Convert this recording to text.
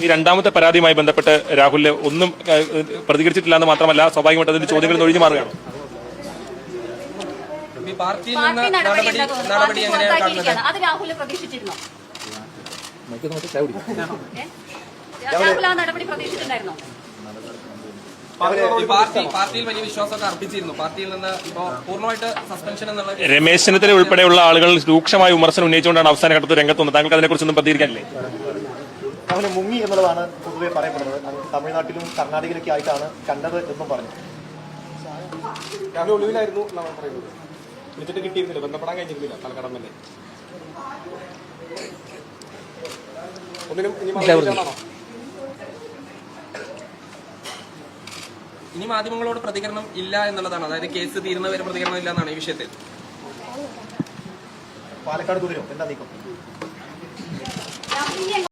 ഈ രണ്ടാമത്തെ പരാതിയുമായി ബന്ധപ്പെട്ട് രാഹുലിനെ ഒന്നും പ്രതികരിച്ചിട്ടില്ല എന്ന് മാത്രമല്ല സ്വാഭാവികമായിട്ട് അതിന്റെ ചോദ്യങ്ങളിൽ നിന്ന് ഒഴിഞ്ഞു മാറുകയാണ്. രമേശ് ചെന്നിത്തല ഉൾപ്പെടെയുള്ള ആളുകൾ രൂക്ഷമായ വിമർശനം ഉന്നയിച്ചുകൊണ്ടാണ് അവസാന ഘട്ടത്തിൽ രംഗത്ത് വന്നത്. താങ്കൾക്ക് അതിനെക്കുറിച്ചൊന്നും പ്രതികരിക്കാനില്ലേ? അവനെ മുങ്ങി എന്നുള്ളതാണ് പൊതുവെ പറയപ്പെടുന്നത്. തമിഴ്നാട്ടിലും കർണാടകയിലൊക്കെ ആയിട്ടാണ് കണ്ടത് എന്നും പറഞ്ഞു. രാവിലെ ഒളിവിലായിരുന്നു എന്നാണ് പറയുന്നത്. വിളിച്ചിട്ട് കിട്ടിയിരുന്നില്ല, ബന്ധപ്പെടാൻ കഴിഞ്ഞിരുന്നില്ല. തലക്കടം തന്നെ ഒന്നിനും ഇനി മാധ്യമങ്ങളോട് പ്രതികരണം ഇല്ല എന്നുള്ളതാണ്. അതായത് കേസ് തീരുന്നവരെ പ്രതികരണം ഇല്ല എന്നാണ് ഈ വിഷയത്തിൽ. പാലക്കാട് തുടരും എന്താ നീക്കം?